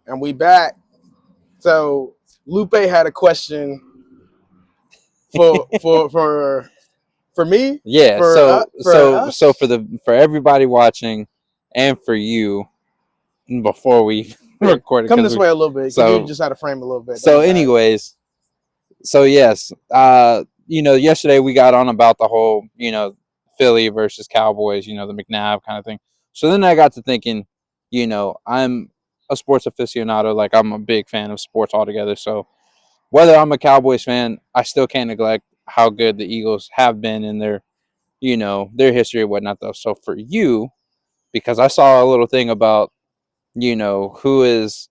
And we back. So Lupe had a question for me, Yeah. for us. For everybody watching, and for you, before we Here, record it, come this way a little bit because you so just had to frame a little bit. That so was bad. anyways, so yes, yesterday we got on about the whole Philly versus Cowboys, the McNabb kind of thing. So then I got to thinking, I'm a sports aficionado, like I'm a big fan of sports altogether. So whether I'm a Cowboys fan, I still can't neglect how good the Eagles have been in their history and whatnot, though. So for you, because I saw a little thing about, who is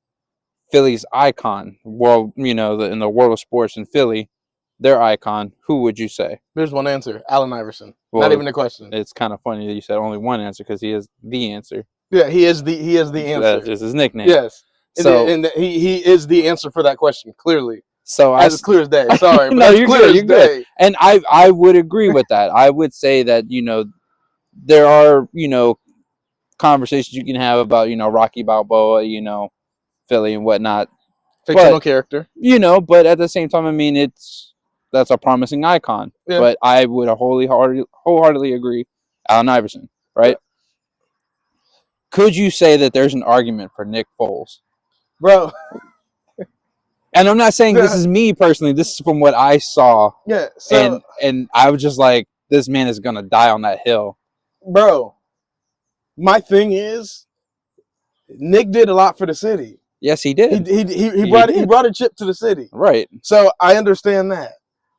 Philly's icon, in the world of sports in Philly, their icon, who would you say? There's one answer: Allen Iverson. Not Well, even a question. it's kind of funny that you said only one answer because he is the answer. Yeah, he is the That's answer. just his nickname. Yes, So, and he is the answer for that question. Clearly, so I as clear as day. Sorry, but no, that's you're clear good. as You're good. day. And I would agree with that. I would say that there are conversations you can have about Rocky Balboa, Philly and whatnot. Fictional But character. but at the same time, I mean, that's a promising icon. Yeah. But I would wholeheartedly agree, Allen Iverson, right? Yeah. Could you say that there's an argument for Nick Foles? Bro. And I'm not saying this is me personally. This is from what I saw. Yeah. So, and I was just like, this man is gonna die on that hill. bro, my thing is, Nick did a lot for the city. Yes, he did. He brought a chip to the city. Right. So I understand that.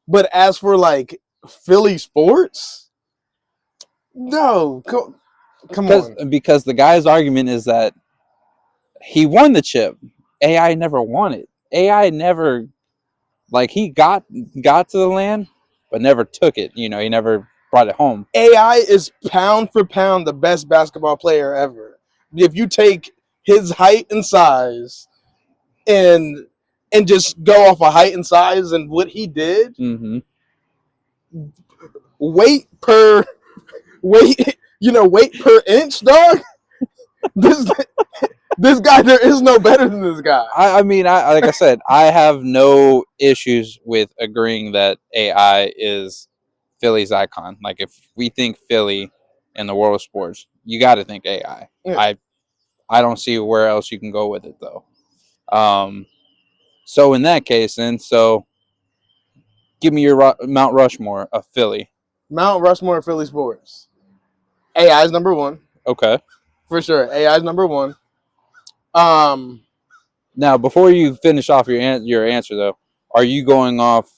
But as for like Philly sports, no, come on. Because the guy's argument is that he won the chip. AI never won it. AI never, like, he got to the land, but never took it. He never brought it home. AI is pound for pound the best basketball player ever. If you take his height and size and just go off of height and size and what he did, Mm-hmm. weight per inch, dog. This guy, there is no better than this guy. I mean, like I said, I have no issues with agreeing that AI is Philly's icon. Like, if we think Philly in the world of sports, you got to think AI. Yeah. I don't see where else you can go with it, though. So in that case, then, give me your Mount Rushmore of Philly. Mount Rushmore of Philly sports. AI is number one. Okay. For sure. AI is number one. Now, before you finish off your answer, though, are you going off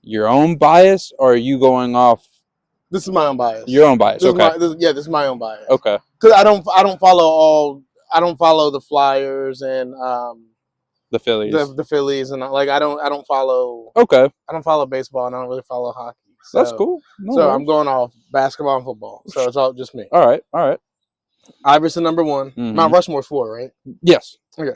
your own bias, or are you going off? This is my own bias. Your own bias. Okay. This is my own bias. Okay. Because I don't follow the Flyers and the Phillies. The Phillies and like I don't follow. Okay. I don't follow baseball and I don't really follow hockey. So, that's cool. No I'm going off basketball and football. So it's all just me. All right. Iverson number one. Mm-hmm. Mount Rushmore's 4, right? Yes. Okay.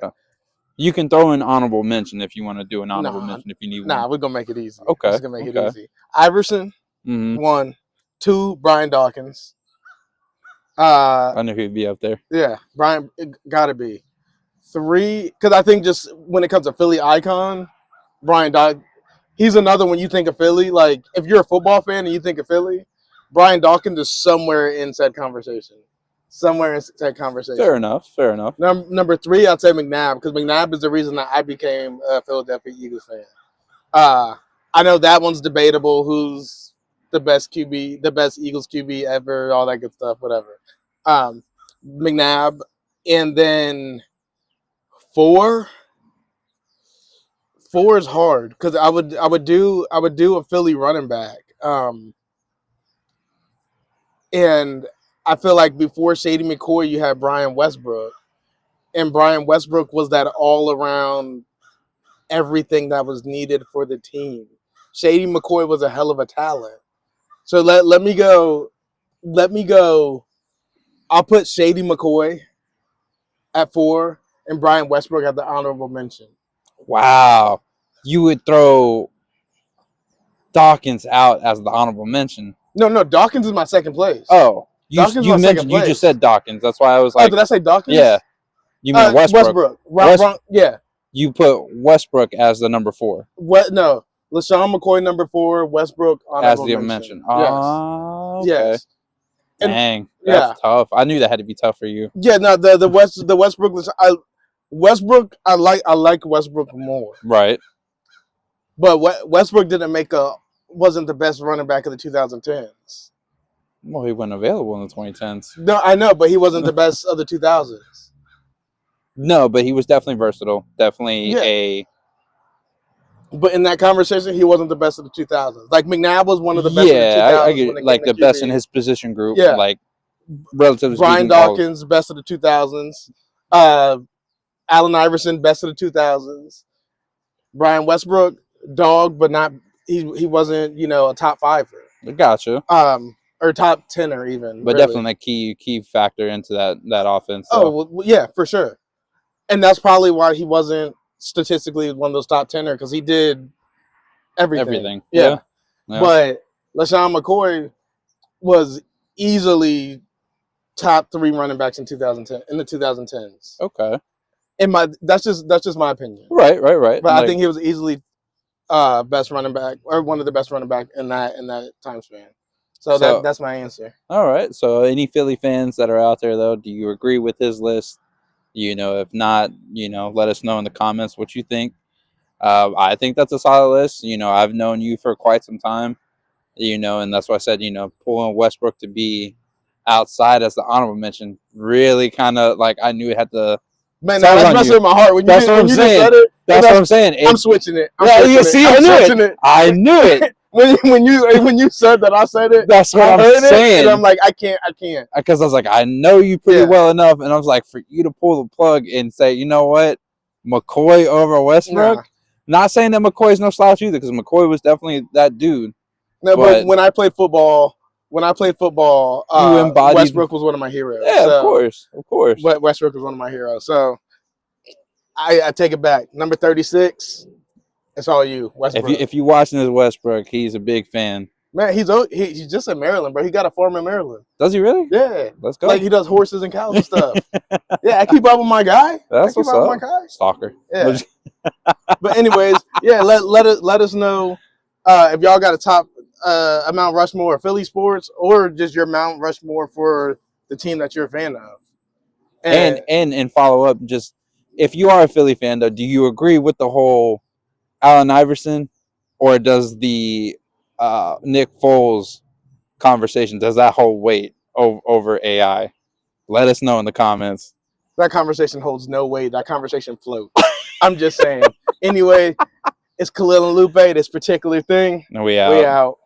You can throw an honorable mention if you want to do an honorable mention if you need one. Nah, we're gonna make it easy. Okay. We're gonna make it easy. Iverson, 1, 2, Brian Dawkins. I knew he'd be up there. Yeah, Brian, gotta be 3. Because I think just when it comes to Philly icon, Brian Dawkins, he's another when you think of Philly. Like if you're a football fan and you think of Philly, Brian Dawkins is somewhere in said conversation. Fair enough. Number 3, I'd say McNabb, because McNabb is the reason that I became a Philadelphia Eagles fan. I know that one's debatable. Who's the best QB, the best Eagles QB ever, all that good stuff, whatever. McNabb, and then 4 is hard because I would do a Philly running back. And I feel like before Shady McCoy, you had Brian Westbrook, and Brian Westbrook was that all around everything that was needed for the team. Shady McCoy was a hell of a talent. So let me go. I'll put Shady McCoy at 4 and Brian Westbrook at the honorable mention. Wow. You would throw Dawkins out as the honorable mention. No, Dawkins is my second place. Oh, you just said Dawkins. That's why I was like, did I say Dawkins? Yeah. You mean Westbrook? Westbrook. Yeah. You put Westbrook as the number 4 What? No. LaShawn McCoy number 4. Westbrook as honorable the mention. mention. Yes. Oh, okay. Yes. And Dang, yeah. that's tough. I knew that had to be tough for you. yeah, no, the Westbrook. Westbrook. I like Westbrook more, Right. but Westbrook wasn't the best running back of the 2010s. Well, he wasn't available in the 2010s. No, I know, but he wasn't the best of the 2000s. No, but he was definitely versatile. Definitely Yeah. But in that conversation, he wasn't the best of the 2000s. Like McNabb was one of the best of the 2000s. I get when it like came the to best QB. in his position group. Yeah. Like relatively Brian speaking, all- Dawkins, best of the 2000s. Allen Iverson, best of the 2000s. Brian Westbrook, dog, but not he wasn't a top 5-er. Gotcha. Or top 10-er even. But really. definitely a key factor into that offense. So. Oh well, yeah, for sure. And that's probably why he wasn't statistically one of those top 10-er, because he did everything. Yeah. But LaShawn McCoy was easily top 3 running backs in the 2010s. Okay. That's just my opinion. Right. But like, I think he was easily best running back, or one of the best running back in that time span. So that's my answer. All right. So any Philly fans that are out there though, do you agree with his list? If not, let us know in the comments what you think. I think that's a solid list. I've known you for quite some time, and that's why I said, pulling Westbrook to be outside as the honorable mention really kind of like I knew it had to. Man, that's messing with my heart. When you just said it, that's what I'm saying. I'm switching it. I knew it. I knew it. when you said that, I said it. That's what I'm saying. And I'm like, I can't. Because I was like, I know you pretty well enough, and I was like, for you to pull the plug and say, you know what, McCoy over Westbrook. Nah. Not saying that McCoy's no slouch either, because McCoy was definitely that dude. No, but when I played football, Westbrook was one of my heroes. Yeah, of course. But Westbrook was one of my heroes. So I take it back. Number 36. It's all you, Westbrook. If you watching this Westbrook, he's a big fan. Man, he's just in Maryland, bro. He got a farm in Maryland. Does he really? Yeah. Let's go. Like he does horses and cows and stuff. Yeah, I keep up with my guy. That's what's up. Stalker. Yeah. But anyways, yeah, let us know if y'all got a top Mount Rushmore of Philly sports, or just your Mount Rushmore for the team that you're a fan of. And follow up, just if you are a Philly fan though, do you agree with the whole Allen Iverson, or does the Nick Foles conversation, does that hold weight over AI? Let us know in the comments. That conversation holds no weight. That conversation floats. I'm just saying. Anyway, it's Khalil and Lupe, this particular thing. We out. We out.